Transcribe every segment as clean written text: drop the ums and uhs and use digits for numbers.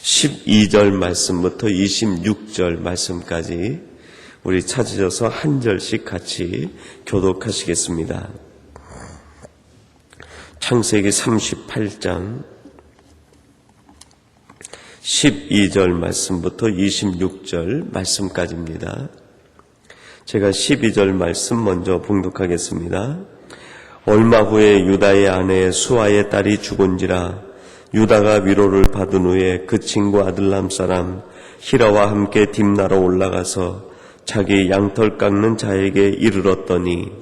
12절 말씀부터 26절 말씀까지 우리 찾으셔서 한 절씩 같이 교독하시겠습니다. 창세기 38장 12절 말씀부터 26절 말씀까지입니다. 제가 12절 말씀 먼저 봉독하겠습니다. 얼마 후에 유다의 아내 수아의 딸이 죽은지라 유다가 위로를 받은 후에 그 친구 아들람 사람 히라와 함께 딥나로 올라가서 자기 양털 깎는 자에게 이르렀더니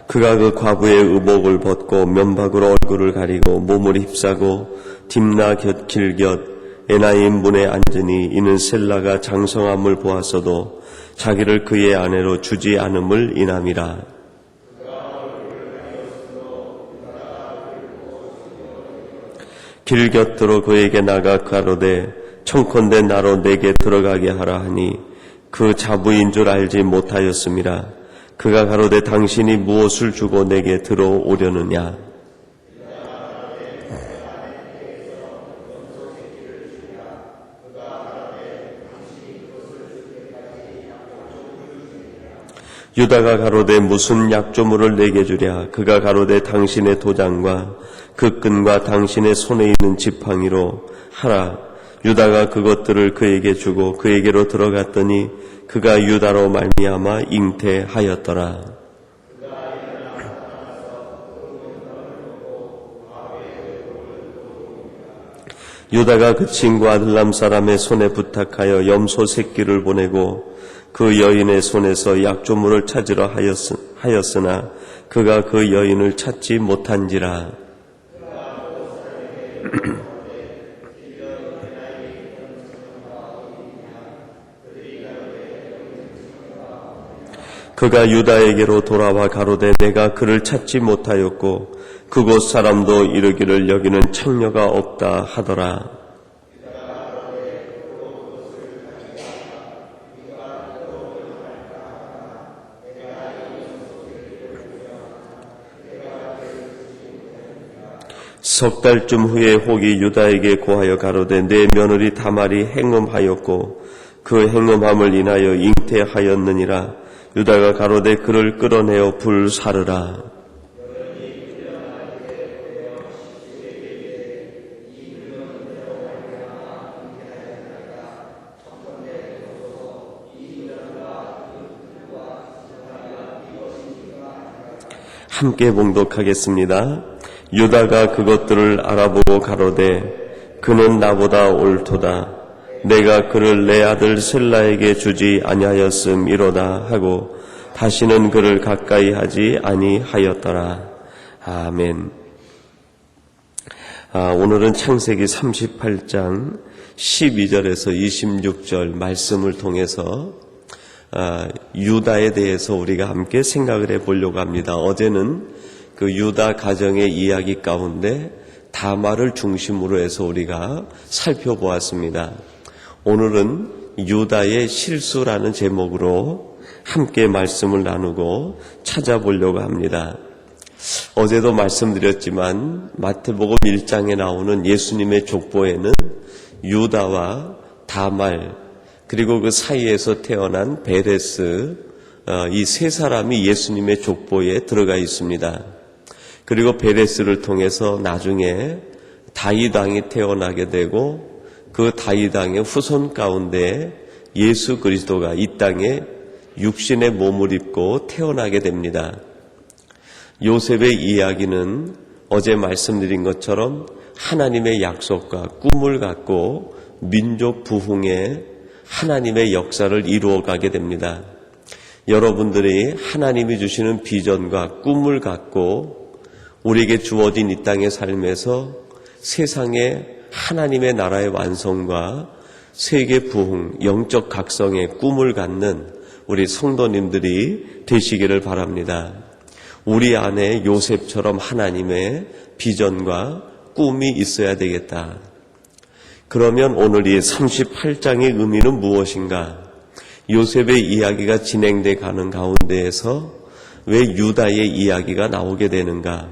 그가 그 과부의 의복을 벗고 면박으로 얼굴을 가리고 몸을 휩싸고 딥나 길곁 에나임 문에 앉으니 이는 셀라가 장성함을 보았어도 자기를 그의 아내로 주지 않음을 인함이라. 길곁으로 그에게 나가 가로되 청컨대 나로 내게 들어가게 하라 하니 그 자부인 줄 알지 못하였음이라. 그가 가로되 당신이 무엇을 주고 내게 들어오려느냐. 유다가 가로되 무슨 약조물을 내게 주랴. 그가 가로되 당신의 도장과 그 끈과 당신의 손에 있는 지팡이로 하라. 유다가 그것들을 그에게 주고 그에게로 들어갔더니 그가 유다로 말미암아 잉태하였더라. 유다가 그 친구 아들람 사람의 손에 부탁하여 염소 새끼를 보내고 그 여인의 손에서 약조물을 찾으러 하였으나 그가 그 여인을 찾지 못한지라. 그가 유다에게로 돌아와 가로되 내가 그를 찾지 못하였고 그곳 사람도 이르기를 여기는 창녀가 없다 하더라. 석 달쯤 후에 혹이 유다에게 고하여 가로되 내 며느리 다말이 행음하였고 그 행음함을 인하여 잉태하였느니라. 유다가 가로되 그를 끌어내어 불사르라. 함께 봉독하겠습니다. 유다가 그것들을 알아보고 가로되 그는 나보다 옳도다. 내가 그를 내 아들 셀라에게 주지 아니하였음이로다 하고 다시는 그를 가까이 하지 아니하였더라. 아멘. 오늘은 창세기 38장 12절에서 26절 말씀을 통해서 유다에 대해서 우리가 함께 생각을 해보려고 합니다. 어제는 그 유다 가정의 이야기 가운데 다말을 중심으로 해서 우리가 살펴보았습니다. 오늘은 유다의 실수라는 제목으로 함께 말씀을 나누고 찾아보려고 합니다. 어제도 말씀드렸지만 마태복음 1장에 나오는 예수님의 족보에는 유다와 다말 그리고 그 사이에서 태어난 베레스 이 세 사람이 예수님의 족보에 들어가 있습니다. 그리고 베레스를 통해서 나중에 다윗 왕이 태어나게 되고 그 다윗 왕의 후손 가운데 예수 그리스도가 이 땅에 육신의 몸을 입고 태어나게 됩니다. 요셉의 이야기는 어제 말씀드린 것처럼 하나님의 약속과 꿈을 갖고 민족 부흥에 하나님의 역사를 이루어가게 됩니다. 여러분들이 하나님이 주시는 비전과 꿈을 갖고 우리에게 주어진 이 땅의 삶에서 세상에 하나님의 나라의 완성과 세계 부흥, 영적 각성의 꿈을 갖는 우리 성도님들이 되시기를 바랍니다. 우리 안에 요셉처럼 하나님의 비전과 꿈이 있어야 되겠다. 그러면 오늘 이 38장의 의미는 무엇인가? 요셉의 이야기가 진행돼 가는 가운데에서 왜 유다의 이야기가 나오게 되는가?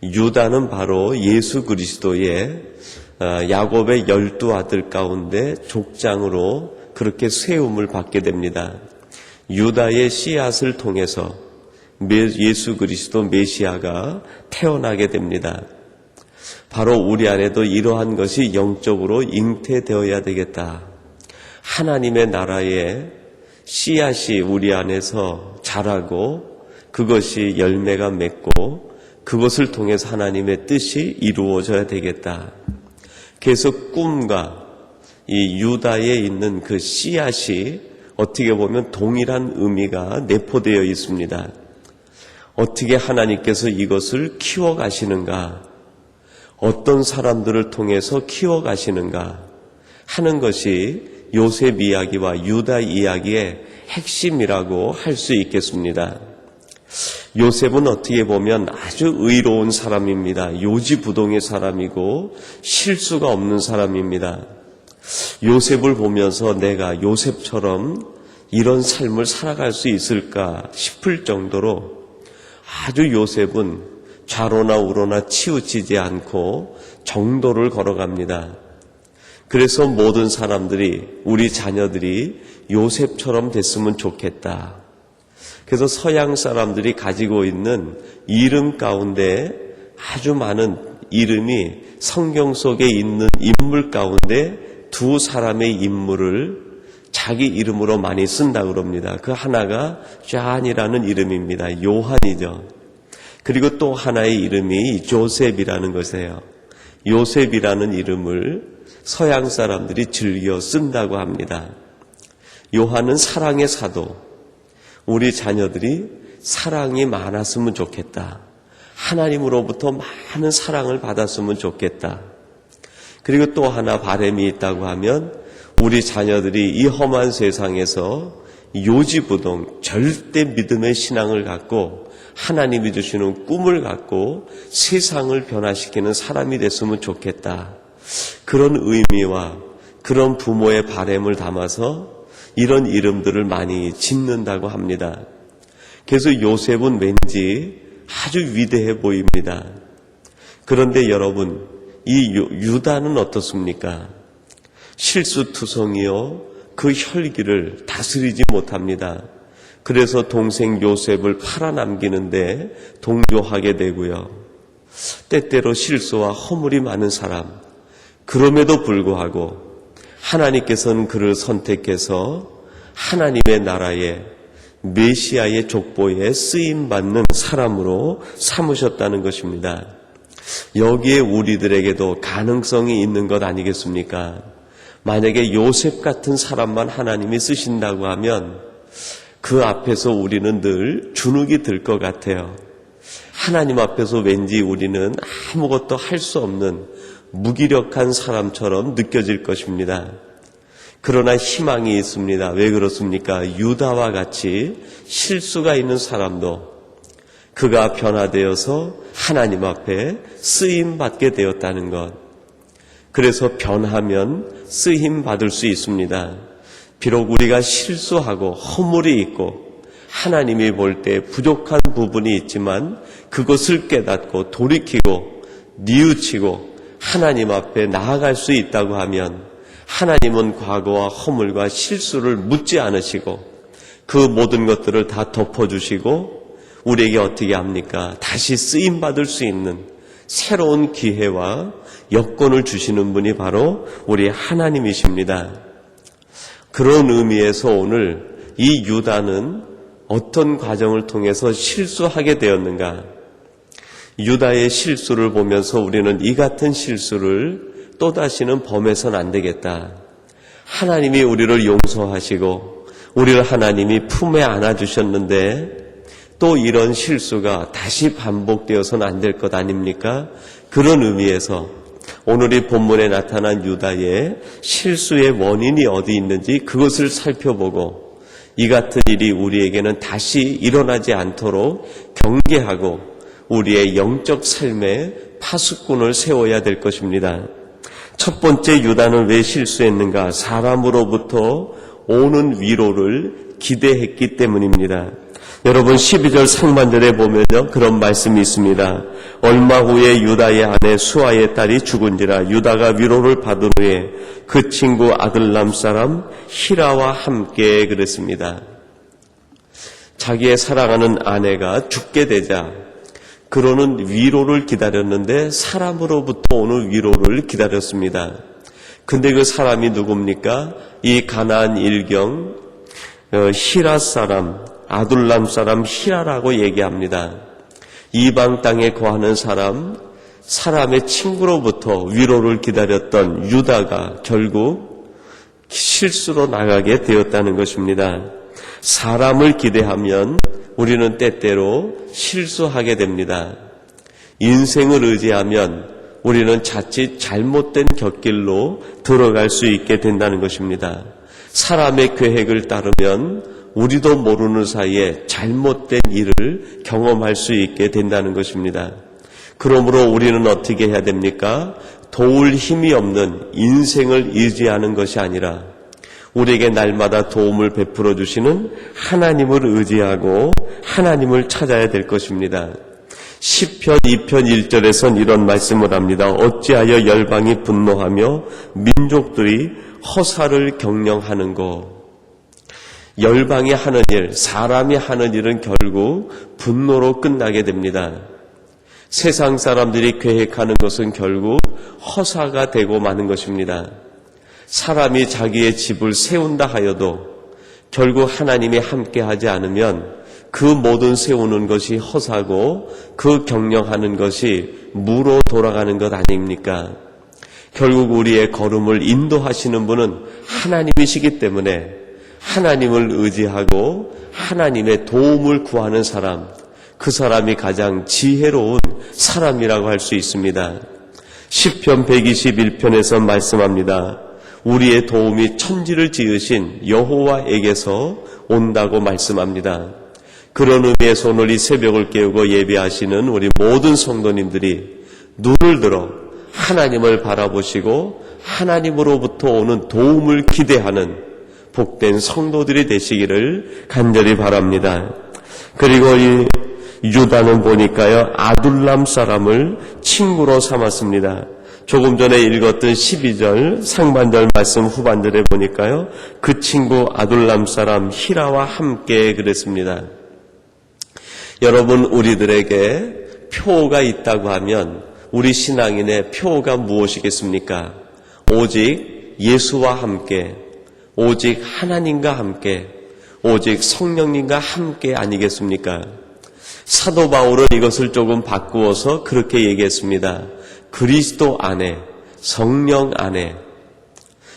유다는 바로 예수 그리스도의 야곱의 12아들 가운데 족장으로 그렇게 세움을 받게 됩니다. 유다의 씨앗을 통해서 예수 그리스도 메시아가 태어나게 됩니다. 바로 우리 안에도 이러한 것이 영적으로 잉태되어야 되겠다. 하나님의 나라의 씨앗이 우리 안에서 자라고 그것이 열매가 맺고 그것을 통해서 하나님의 뜻이 이루어져야 되겠다. 그래서 꿈과 이 유다에 있는 그 씨앗이 어떻게 보면 동일한 의미가 내포되어 있습니다. 어떻게 하나님께서 이것을 키워가시는가, 어떤 사람들을 통해서 키워가시는가 하는 것이 요셉 이야기와 유다 이야기의 핵심이라고 할 수 있겠습니다. 요셉은 어떻게 보면 아주 의로운 사람입니다. 요지부동의 사람이고 실수가 없는 사람입니다. 요셉을 보면서 내가 요셉처럼 이런 삶을 살아갈 수 있을까 싶을 정도로 아주 요셉은 좌로나 우로나 치우치지 않고 정도를 걸어갑니다. 그래서 모든 사람들이, 우리 자녀들이 요셉처럼 됐으면 좋겠다. 그래서 서양 사람들이 가지고 있는 이름 가운데 아주 많은 이름이 성경 속에 있는 인물 가운데 두 사람의 인물을 자기 이름으로 많이 쓴다고 그럽니다. 그 하나가 존이라는 이름입니다. 요한이죠. 그리고 또 하나의 이름이 조셉이라는 것이에요. 요셉이라는 이름을 서양 사람들이 즐겨 쓴다고 합니다. 요한은 사랑의 사도. 우리 자녀들이 사랑이 많았으면 좋겠다. 하나님으로부터 많은 사랑을 받았으면 좋겠다. 그리고 또 하나 바람이 있다고 하면 우리 자녀들이 이 험한 세상에서 요지부동 절대 믿음의 신앙을 갖고 하나님이 주시는 꿈을 갖고 세상을 변화시키는 사람이 됐으면 좋겠다. 그런 의미와 그런 부모의 바람을 담아서 이런 이름들을 많이 짓는다고 합니다. 그래서 요셉은 왠지 아주 위대해 보입니다. 그런데 여러분, 이 유다는 어떻습니까? 실수투성이요, 그 혈기를 다스리지 못합니다. 그래서 동생 요셉을 팔아남기는데 동조하게 되고요. 때때로 실수와 허물이 많은 사람, 그럼에도 불구하고 하나님께서는 그를 선택해서 하나님의 나라의 메시아의 족보에 쓰임받는 사람으로 삼으셨다는 것입니다. 여기에 우리들에게도 가능성이 있는 것 아니겠습니까? 만약에 요셉 같은 사람만 하나님이 쓰신다고 하면 그 앞에서 우리는 늘 주눅이 들 것 같아요. 하나님 앞에서 왠지 우리는 아무것도 할 수 없는 무기력한 사람처럼 느껴질 것입니다. 그러나 희망이 있습니다. 왜 그렇습니까? 유다와 같이 실수가 있는 사람도 그가 변화되어서 하나님 앞에 쓰임받게 되었다는 것. 그래서 변하면 쓰임받을 수 있습니다. 비록 우리가 실수하고 허물이 있고 하나님이 볼 때 부족한 부분이 있지만 그것을 깨닫고 돌이키고 뉘우치고 하나님 앞에 나아갈 수 있다고 하면 하나님은 과거와 허물과 실수를 묻지 않으시고 그 모든 것들을 다 덮어주시고 우리에게 어떻게 합니까? 다시 쓰임받을 수 있는 새로운 기회와 여건을 주시는 분이 바로 우리 하나님이십니다. 그런 의미에서 오늘 이 유다는 어떤 과정을 통해서 실수하게 되었는가? 유다의 실수를 보면서 우리는 이 같은 실수를 또다시는 범해서는 안 되겠다. 하나님이 우리를 용서하시고 우리를 하나님이 품에 안아주셨는데 또 이런 실수가 다시 반복되어서는 안 될 것 아닙니까? 그런 의미에서 오늘 이 본문에 나타난 유다의 실수의 원인이 어디 있는지 그것을 살펴보고 이 같은 일이 우리에게는 다시 일어나지 않도록 경계하고 우리의 영적 삶에 파수꾼을 세워야 될 것입니다. 첫 번째, 유다는 왜 실수했는가? 사람으로부터 오는 위로를 기대했기 때문입니다. 여러분 12절 상반절에 보면요 그런 말씀이 있습니다. 얼마 후에 유다의 아내 수아의 딸이 죽은지라 유다가 위로를 받은 후에 그 친구 아둘람 사람 히라와 함께 그랬습니다. 자기의 사랑하는 아내가 죽게 되자 그러는 위로를 기다렸는데 사람으로부터 오는 위로를 기다렸습니다. 근데 그 사람이 누굽니까? 이 가나안 일경 히라 사람 아둘람 사람 히라라고 얘기합니다. 이방 땅에 거하는 사람의 친구로부터 위로를 기다렸던 유다가 결국 실수로 나가게 되었다는 것입니다. 사람을 기대하면 우리는 때때로 실수하게 됩니다. 인생을 의지하면 우리는 자칫 잘못된 곁길로 들어갈 수 있게 된다는 것입니다. 사람의 계획을 따르면 우리도 모르는 사이에 잘못된 일을 경험할 수 있게 된다는 것입니다. 그러므로 우리는 어떻게 해야 됩니까? 도울 힘이 없는 인생을 의지하는 것이 아니라 우리에게 날마다 도움을 베풀어 주시는 하나님을 의지하고 하나님을 찾아야 될 것입니다. 시편 2편 1절에선 이런 말씀을 합니다. 어찌하여 열방이 분노하며 민족들이 허사를 경영하는고. 열방이 하는 일, 사람이 하는 일은 결국 분노로 끝나게 됩니다. 세상 사람들이 계획하는 것은 결국 허사가 되고 마는 것입니다. 사람이 자기의 집을 세운다 하여도 결국 하나님이 함께하지 않으면 그 모든 세우는 것이 허사고 그 경영하는 것이 무로 돌아가는 것 아닙니까? 결국 우리의 걸음을 인도하시는 분은 하나님이시기 때문에 하나님을 의지하고 하나님의 도움을 구하는 사람, 그 사람이 가장 지혜로운 사람이라고 할 수 있습니다. 시편 121편에서 말씀합니다. 우리의 도움이 천지를 지으신 여호와에게서 온다고 말씀합니다. 그런 의미에서 오늘 이 새벽을 깨우고 예배하시는 우리 모든 성도님들이 눈을 들어 하나님을 바라보시고 하나님으로부터 오는 도움을 기대하는 복된 성도들이 되시기를 간절히 바랍니다. 그리고 이 유다는 보니까요 아둘람 사람을 친구로 삼았습니다. 조금 전에 읽었던 12절 상반절 말씀 후반절에 보니까요 그 친구 아둘람 사람 히라와 함께 그랬습니다. 여러분 우리들에게 표가 있다고 하면 우리 신앙인의 표가 무엇이겠습니까? 오직 예수와 함께, 오직 하나님과 함께, 오직 성령님과 함께 아니겠습니까? 사도 바울은 이것을 조금 바꾸어서 그렇게 얘기했습니다. 그리스도 안에, 성령 안에.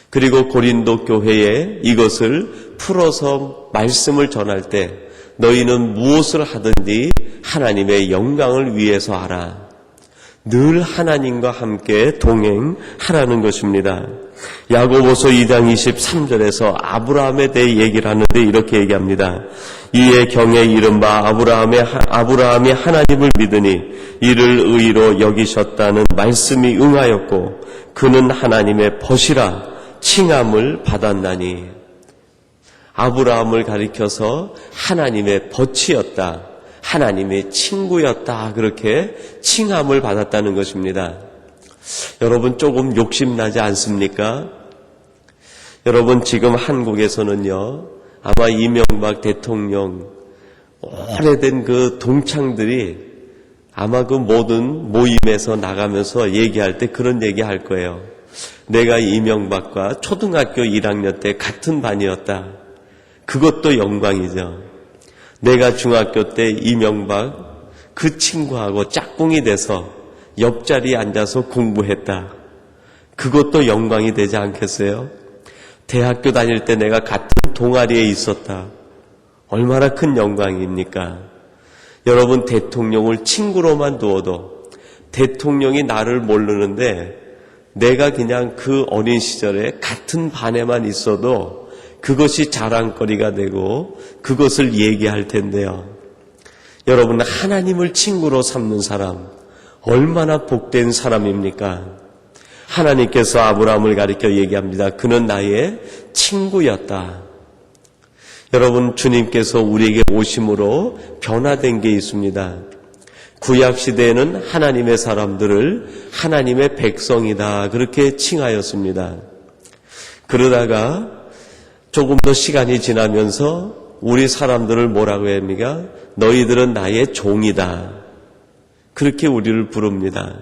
그리고 고린도 교회에 이것을 풀어서 말씀을 전할 때 너희는 무엇을 하든지 하나님의 영광을 위해서 하라. 늘 하나님과 함께 동행하라는 것입니다. 야고보서 2장 23절에서 아브라함에 대해 얘기를 하는데 이렇게 얘기합니다. 이에 경에 이른바 아브라함이 하나님을 믿으니 이를 의로 여기셨다는 말씀이 응하였고 그는 하나님의 벗이라 칭함을 받았나니. 아브라함을 가리켜서 하나님의 벗이었다, 하나님의 친구였다, 그렇게 칭함을 받았다는 것입니다. 여러분 조금 욕심나지 않습니까? 여러분 지금 한국에서는요 아마 이명박 대통령 오래된 그 동창들이 아마 그 모든 모임에서 나가면서 얘기할 때 그런 얘기 할 거예요. 내가 이명박과 초등학교 1학년 때 같은 반이었다. 그것도 영광이죠. 내가 중학교 때 이명박 그 친구하고 짝꿍이 돼서 옆자리에 앉아서 공부했다. 그것도 영광이 되지 않겠어요? 대학교 다닐 때 내가 같은 동아리에 있었다. 얼마나 큰 영광입니까? 여러분 대통령을 친구로만 두어도 대통령이 나를 모르는데 내가 그냥 그 어린 시절에 같은 반에만 있어도 그것이 자랑거리가 되고 그것을 얘기할 텐데요. 여러분 하나님을 친구로 삼는 사람 얼마나 복된 사람입니까? 하나님께서 아브라함을 가리켜 얘기합니다. 그는 나의 친구였다. 여러분, 주님께서 우리에게 오심으로 변화된 게 있습니다. 구약 시대에는 하나님의 사람들을 하나님의 백성이다 그렇게 칭하였습니다. 그러다가 조금 더 시간이 지나면서 우리 사람들을 뭐라고 합니까? 너희들은 나의 종이다. 그렇게 우리를 부릅니다.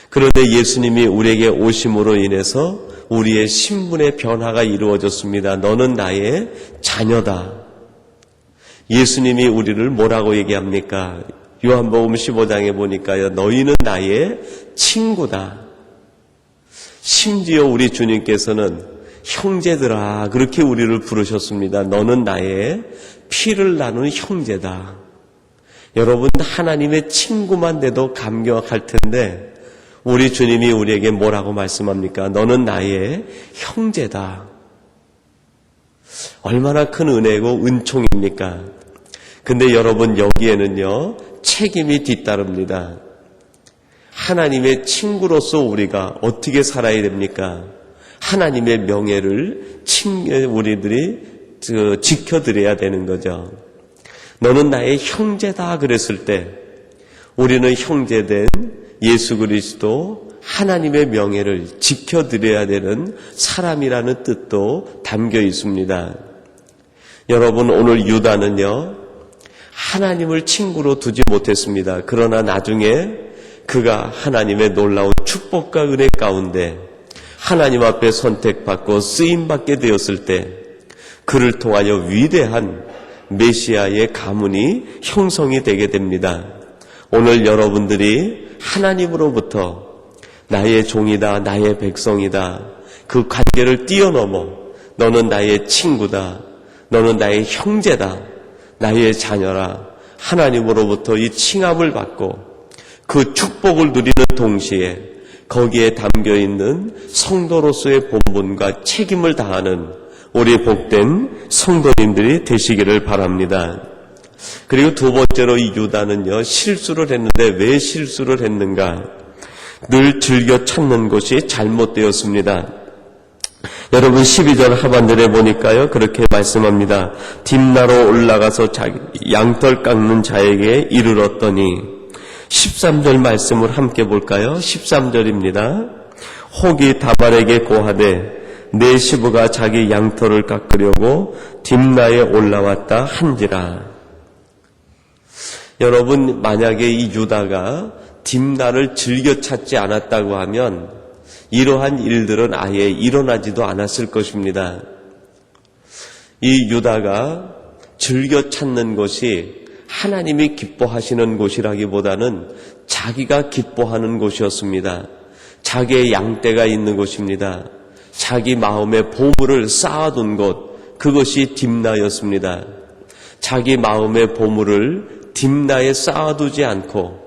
그런데 예수님이 우리에게 오심으로 인해서 우리의 신분의 변화가 이루어졌습니다. 너는 나의 자녀다. 예수님이 우리를 뭐라고 얘기합니까? 요한복음 15장에 보니까요, 너희는 나의 친구다. 심지어 우리 주님께서는 형제들아 그렇게 우리를 부르셨습니다. 너는 나의 피를 나눈 형제다. 여러분, 하나님의 친구만 돼도 감격할 텐데 우리 주님이 우리에게 뭐라고 말씀합니까? 너는 나의 형제다. 얼마나 큰 은혜고 은총입니까? 근데 여러분, 여기에는요 책임이 뒤따릅니다. 하나님의 친구로서 우리가 어떻게 살아야 됩니까? 하나님의 명예를 우리들이 지켜드려야 되는 거죠. 너는 나의 형제다 그랬을 때 우리는 형제된 예수 그리스도 하나님의 명예를 지켜드려야 되는 사람이라는 뜻도 담겨 있습니다. 여러분, 오늘 유다는요 하나님을 친구로 두지 못했습니다. 그러나 나중에 그가 하나님의 놀라운 축복과 은혜 가운데 하나님 앞에 선택받고 쓰임받게 되었을 때 그를 통하여 위대한 메시아의 가문이 형성이 되게 됩니다. 오늘 여러분들이 하나님으로부터 나의 종이다, 나의 백성이다, 그 관계를 뛰어넘어 너는 나의 친구다, 너는 나의 형제다, 나의 자녀라, 하나님으로부터 이 칭함을 받고 그 축복을 누리는 동시에 거기에 담겨있는 성도로서의 본분과 책임을 다하는 우리 복된 성도님들이 되시기를 바랍니다. 그리고 두 번째로 이 유다는요 실수를 했는데 왜 실수를 했는가? 늘 즐겨 찾는 것이 잘못되었습니다. 여러분, 12절 하반절에 보니까요 그렇게 말씀합니다. 딥나로 올라가서 양털 깎는 자에게 이르렀더니 13절 말씀을 함께 볼까요? 13절입니다. 혹이 다발에게 고하되 내 시부가 자기 양털을 깎으려고 딥나에 올라왔다 한지라. 여러분, 만약에 이 유다가 딥나를 즐겨 찾지 않았다고 하면 이러한 일들은 아예 일어나지도 않았을 것입니다. 이 유다가 즐겨 찾는 것이 하나님이 기뻐하시는 곳이라기보다는 자기가 기뻐하는 곳이었습니다. 자기의 양떼가 있는 곳입니다. 자기 마음의 보물을 쌓아둔 곳, 그것이 딥나였습니다. 자기 마음의 보물을 딥나에 쌓아두지 않고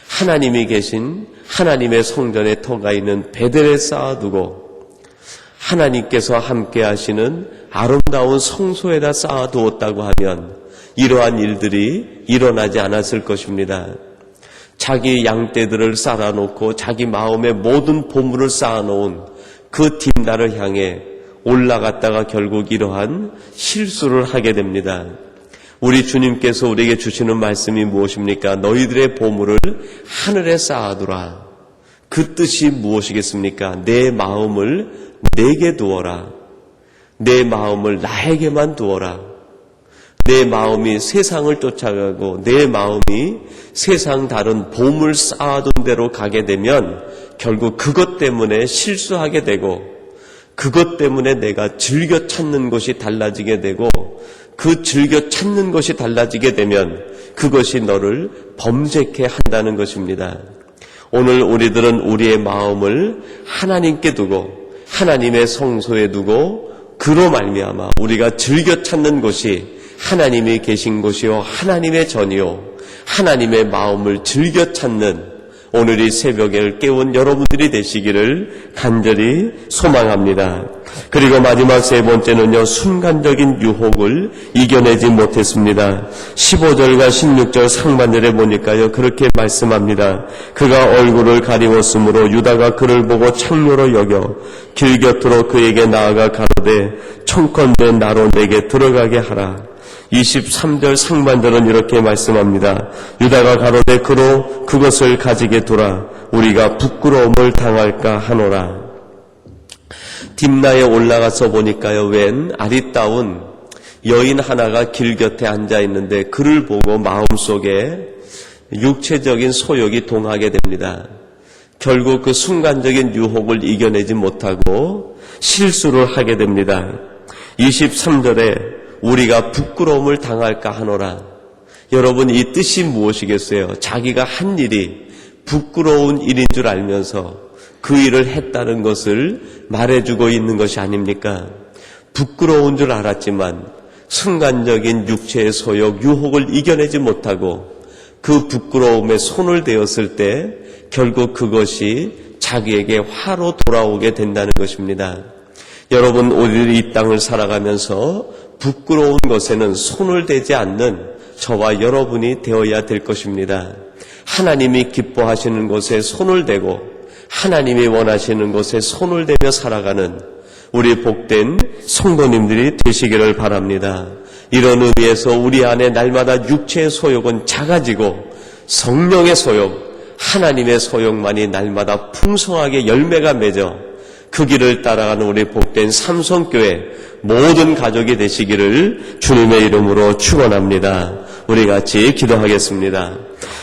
하나님이 계신 하나님의 성전에 터가 있는 베델에 쌓아두고 하나님께서 함께 하시는 아름다운 성소에다 쌓아두었다고 하면 이러한 일들이 일어나지 않았을 것입니다. 자기 양떼들을 쌓아놓고 자기 마음의 모든 보물을 쌓아놓은 그 딥나를 향해 올라갔다가 결국 이러한 실수를 하게 됩니다. 우리 주님께서 우리에게 주시는 말씀이 무엇입니까? 너희들의 보물을 하늘에 쌓아두라. 그 뜻이 무엇이겠습니까? 내 마음을 내게 두어라. 내 마음을 나에게만 두어라. 내 마음이 세상을 쫓아가고 내 마음이 세상 다른 보물 쌓아둔 대로 가게 되면 결국 그것 때문에 실수하게 되고 그것 때문에 내가 즐겨 찾는 것이 달라지게 되고 그 즐겨 찾는 것이 달라지게 되면 그것이 너를 범죄케 한다는 것입니다. 오늘 우리들은 우리의 마음을 하나님께 두고 하나님의 성소에 두고 그로 말미암아 우리가 즐겨 찾는 것이 하나님이 계신 곳이요 하나님의 전이요 하나님의 마음을 즐겨 찾는 오늘 이 새벽을 깨운 여러분들이 되시기를 간절히 소망합니다. 그리고 마지막 세 번째는요, 순간적인 유혹을 이겨내지 못했습니다. 15절과 16절 상반절에 보니까요, 그렇게 말씀합니다. 그가 얼굴을 가리웠으므로 유다가 그를 보고 창녀로 여겨 길 곁으로 그에게 나아가 가로되 청컨대 나로 내게 들어가게 하라. 23절 상반절은 이렇게 말씀합니다. 유다가 가로되 그로 그것을 가지게 두라. 우리가 부끄러움을 당할까 하노라. 딥나에 올라가서 보니까요, 웬 아리따운 여인 하나가 길 곁에 앉아 있는데 그를 보고 마음속에 육체적인 소욕이 동하게 됩니다. 결국 그 순간적인 유혹을 이겨내지 못하고 실수를 하게 됩니다. 23절에 우리가 부끄러움을 당할까 하노라. 여러분, 이 뜻이 무엇이겠어요? 자기가 한 일이 부끄러운 일인 줄 알면서 그 일을 했다는 것을 말해주고 있는 것이 아닙니까? 부끄러운 줄 알았지만 순간적인 육체의 소욕, 유혹을 이겨내지 못하고 그 부끄러움에 손을 대었을 때 결국 그것이 자기에게 화로 돌아오게 된다는 것입니다. 여러분, 오늘 이 땅을 살아가면서 부끄러운 것에는 손을 대지 않는 저와 여러분이 되어야 될 것입니다. 하나님이 기뻐하시는 것에 손을 대고 하나님이 원하시는 것에 손을 대며 살아가는 우리 복된 성도님들이 되시기를 바랍니다. 이런 의미에서 우리 안에 날마다 육체의 소욕은 작아지고 성령의 소욕, 하나님의 소욕만이 날마다 풍성하게 열매가 맺어 그 길을 따라가는 우리 복된 삼성교회 모든 가족이 되시기를 주님의 이름으로 축원합니다. 우리 같이 기도하겠습니다.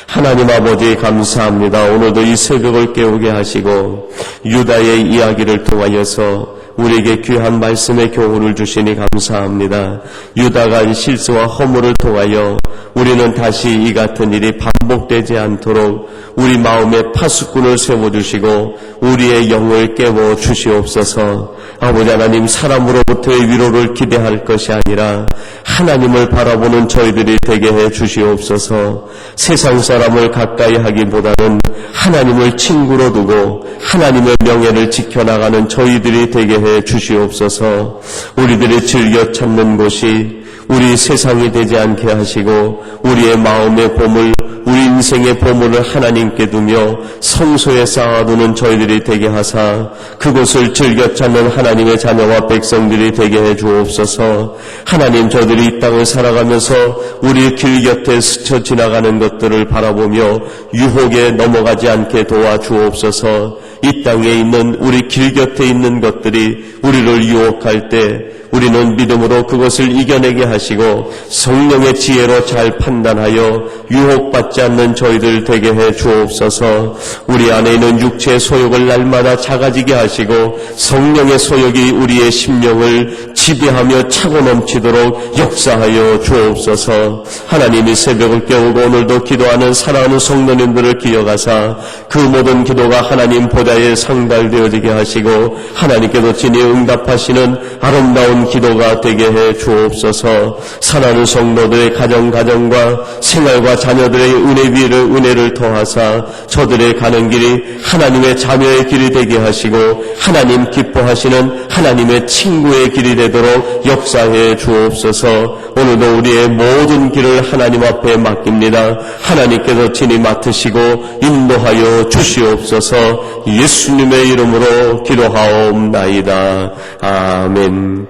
하나님 아버지 감사합니다. 오늘도 이 새벽을 깨우게 하시고 유다의 이야기를 통하여서 우리에게 귀한 말씀의 교훈을 주시니 감사합니다. 유다가 한 실수와 허물을 통하여 우리는 다시 이 같은 일이 반복되지 않도록 우리 마음에 파수꾼을 세워주시고 우리의 영을 깨워 주시옵소서. 아버지 하나님, 사람으로부터의 위로를 기대할 것이 아니라 하나님을 바라보는 저희들이 되게 해 주시옵소서. 세상 사람을 가까이 하기보다는 하나님을 친구로 두고 하나님의 명예를 지켜나가는 저희들이 되게 해 주시옵소서. 우리들이 즐겨 찾는 곳이 우리 세상이 되지 않게 하시고 우리의 마음의 보물, 우리 인생의 보물을 하나님께 두며 성소에 쌓아두는 저희들이 되게 하사 그곳을 즐겨 찾는 하나님의 자녀와 백성들이 되게 해 주옵소서. 하나님, 저들이 이 땅을 살아가면서 우리 길 곁에 스쳐 지나가는 것들을 바라보며 유혹에 넘어가지 않게 도와주옵소서. 이 땅에 있는 우리 길 곁에 있는 것들이 우리를 유혹할 때 우리는 믿음으로 그것을 이겨내게 하시고 성령의 지혜로 잘 판단하여 유혹받지 않는 저희들 되게 해 주옵소서. 우리 안에 있는 육체의 소욕을 날마다 작아지게 하시고 성령의 소욕이 우리의 심령을 지배하며 차고 넘치도록 역사하여 주옵소서. 하나님이 새벽을 깨우고 오늘도 기도하는 사랑하는 성도님들을 기억하사 그 모든 기도가 하나님 보좌에 상달되어지게 하시고 하나님께도 친히 응답하시는 아름다운 기도가 되게 해 주옵소서. 사랑하는 성도들의 가정과 생활과 자녀들의 은혜를 더하사 저들의 가는 길이 하나님의 자녀의 길이 되게 하시고 하나님 기뻐하시는 하나님의 친구의 길이 되도록 역사해 주옵소서. 오늘도 우리의 모든 길을 하나님 앞에 맡깁니다. 하나님께서 친히 맡으시고 인도하여 주시옵소서. 예수님의 이름으로 기도하옵나이다. 아멘.